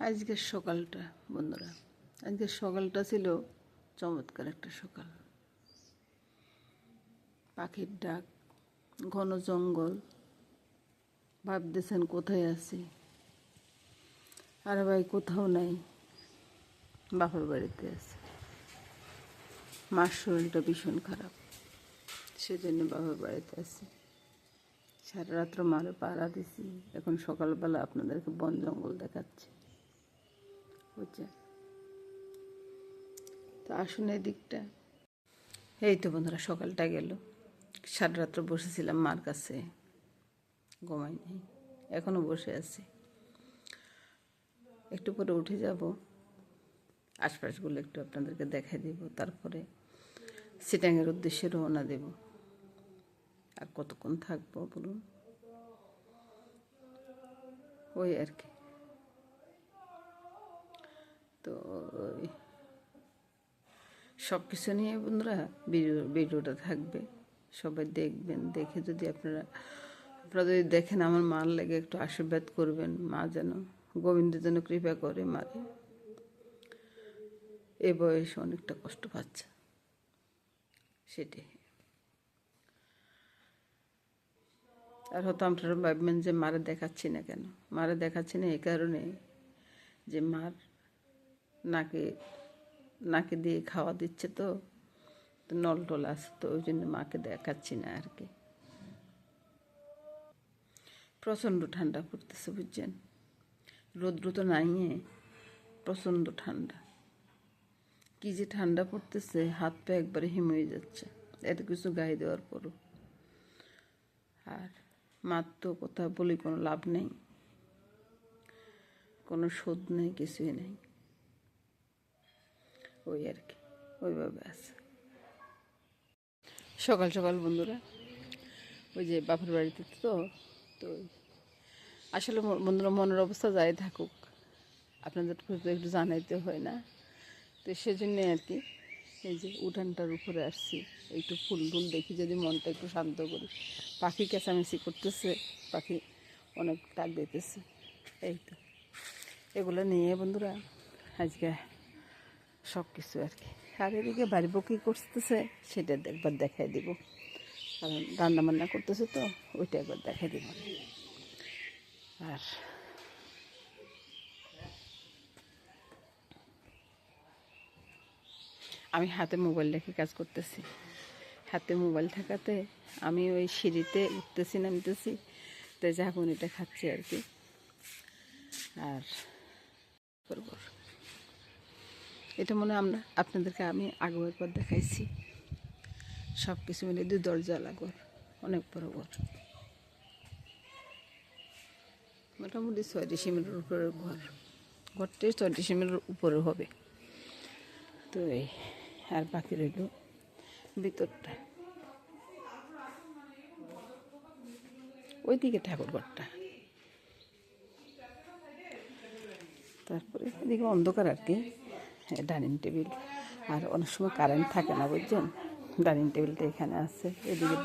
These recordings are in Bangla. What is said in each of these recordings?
আজকের সকালটা বন্ধুরা, আজকের সকালটা ছিল চমৎকার একটা সকাল। পাখির ডাক, ঘন জঙ্গল, ভাবতেছেন কোথায় আছি। আর ভাই কোথাও নাই, বাপের বাড়িতে আছে। মার শরীরটা ভীষণ খারাপ, সেজন্য বাপের বাড়িতে আছি। সারা রাত্র মারে পাড়া দিছি, এখন সকালবেলা আপনাদেরকে বন জঙ্গল দেখাচ্ছি, বুঝছেন তো। আসুন এদিকটা। এই তো বন্ধুরা, সকালটা গেল। সারা রাত্র বসেছিলাম মার কাছে, ঘুমাই নাই, এখনও বসে আছি। একটু পরে উঠে যাব, আশপাশগুলো একটু আপনাদেরকে দেখাই দেব, তারপরে সিটাঙের উদ্দেশ্যে রওনা দেব। আর কতক্ষণ থাকবো বলুন, ওই আর কি। তো সব কিছু নিয়ে বন্ধুরা ভিডিওটা থাকবে, সবাই দেখবেন। দেখে যদি আপনারা যদি দেখেন, আমার মার লেগে একটু আশীর্বাদ করবেন। মা যেন, গোবিন্দ যেন কৃপা করে মারে। এ বয়সে অনেকটা কষ্ট পাচ্ছে, সেটাই। আর হয়তো আপনারা ভাববেন যে মারে দেখাচ্ছি না কেন। মারে দেখাচ্ছি না এই কারণে যে মার নাকে দিয়ে খাওয়া দিচ্ছে, তো নল টল আছে, তো ওই জন্য মাকে দেখাচ্ছি না আর কি। প্রচণ্ড ঠান্ডা পড়তেছে, বুঝছেন। রৌদ্র তো নাই, প্রচণ্ড ঠান্ডা। কি যে ঠান্ডা পড়তেছে, হাত পা একবারে হিম হয়ে যাচ্ছে এত কিছু গায়ে দেওয়ার পরও। আর মার তো কথা বলি কোনো লাভ নেই, কোনো শোধ নেই, কিছুই নেই। ওই আর কি, ওইভাবে আছে। সকাল সকাল বন্ধুরা, ওই যে বাপের বাড়িতে তো তো আসলে বন্ধুরা, মনের অবস্থা যাই থাকুক, আপনাদের একটু জানাইতে হয় না। তো সেজন্যে আর কি, এই যে উঠানটার উপরে আসছি, একটু ফুল টুল দেখি, যদি মনটা একটু শান্ত করি। পাখি চেঁচামেচি করতেছে, পাখি অনেক ডাক দিতেছে, এই তো। এগুলো নিয়ে বন্ধুরা আজকে সব কিছু আর কি। আর এদিকে বাড়ি বকি করতেছে, সেটা একবার দেখাই দিব, কারণ রান্না বান্না করতেছে তো, ওইটা একবার দেখাই দিব। আর আমি হাতে মোবাইল রেখে কাজ করতেছি। হাতে মোবাইল থাকাতে আমি ওই সিঁড়িতে উঠতেছি নামতেছি, তো ঝাঁকুনিটা খাচ্ছি আর কি। আর করব, এটা মনে হয় আপনাদেরকে আমি আগেও একবার দেখাইছি। সব কিছু মিলে 2 দরজাওয়ালা ঘর, অনেক বড় ঘর, মোটামুটি 6 ডিসেম্বরের উপরের ঘর। ঘরটাই 6 ডিসেম্বরের উপরে হবে। তো এই, আর বাকি রইল ভিতরটা, ওইদিকে ঠাকুর ঘরটা। তারপরে এদিকে অন্ধকার আর কি, ডাইনিং টেবিল। আর অনেক সময় কারেন্ট থাকে না, বুঝছেন। ডাইনিং টেবিলটা এখানে আছে, এদিকে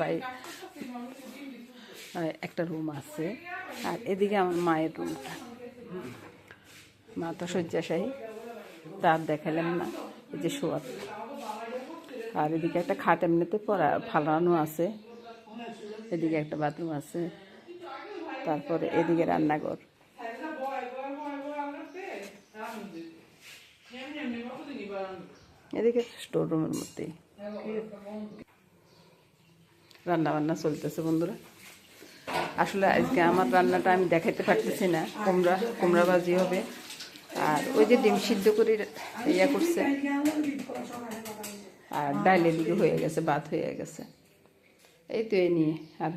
একটা রুম আছে। আর এদিকে আমার মায়ের রুমটা, মা তো শয্যাশায়ী, তার দেখালাম না, এই যে শোয়ার। আর এদিকে একটা খাট এমনিতে ফালানো আছে, এদিকে একটা বাথরুম আছে। তারপরে এদিকে রান্নাঘর, এদিকে স্টোর রুমের মধ্যেই রান্না বান্না চলতেছে বন্ধুরা। আসলে আজকে আমার রান্নাটা আমি দেখাতে পারতেছি না। কুমড়া ভাজি হবে, আর ওই যে ডিম সিদ্ধ করে ইয়া করছে, আর ডাল এদিকে হয়ে গেছে, ভাত হয়ে গেছে। এই তো এই নিয়ে, আর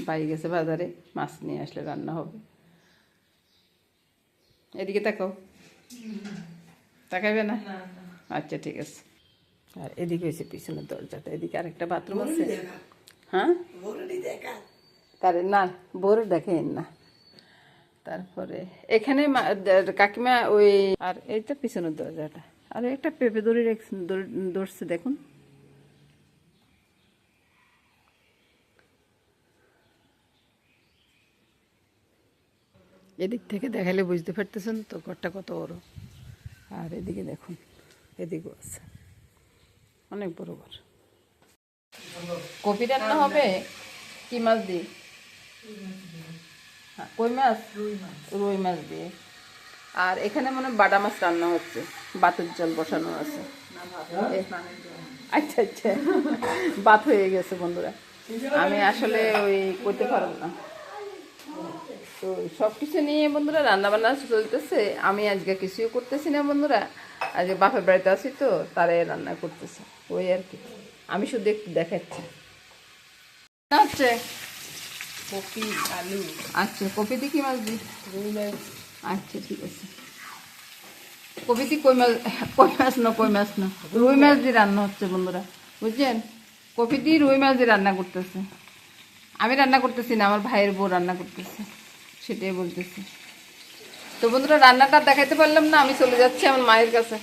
বাই গেছে বাজারে, মাছ নিয়ে আসলে রান্না হবে। এদিকে তাকাও, তাকাইবে না? আচ্ছা ঠিক আছে। আর এদিকে হয়েছে পিছনের দরজাটা, এদিকে আরেকটা বাথরুম আছে। হ্যাঁ, না, বোর দেখেন না। তারপরে এখানে কাকিমা ওই, আর এইটা পিছনের দরজাটা। আর একটা পেঁপে ধরছে দেখুন। এদিক থেকে দেখালে বুঝতে পারতেছেন তো ঘরটা কত বড়। আর এদিকে দেখুন, এদিকেও আছে অনেক বড় ঘর। কপি রান্না হবে কি মাছ দিয়ে? হ্যাঁ, কই মাছ, রুই মাছ দিয়ে। আর এখানে মনে হয় বাটা মাছ রান্না হচ্ছে, বাতের জল বসানো আছে। আচ্ছা আচ্ছা, বাত হয়ে গেছে বন্ধুরা। আমি আসলে ওই করতে পারবো না, তো সব কিছু নিয়ে বন্ধুরা রান্না বান্না চলতেছে। আমি আজকে কিছুই করতেছি না বন্ধুরা, আজকে বাপের বাড়িতে আছি তো তারাই রান্না করতেছে, ওই আর কি। আমি শুধু একটু দেখাচ্ছি। আচ্ছা কপি আলু আচ্ছা, কপি দিয়ে কি মাছ দিই? রুই মাছ। আচ্ছা ঠিক আছে, কপি দিয়ে কই মাছ, কই মাছ না, কই মাছ না, রুই মাছ দিয়ে রান্না হচ্ছে বন্ধুরা, বুঝছেন? কপি দিয়ে রুই মাছ দিয়ে রান্না করতেছে। আমি রান্না করতেছি না, আমার ভাইয়ের বউ রান্না করতেছে, সেটাই বলতেছি। তো বন্ধুরা রান্নাটা দেখাইতে পারলাম না, আমি চলে যাচ্ছি আমার মায়ের কাছে।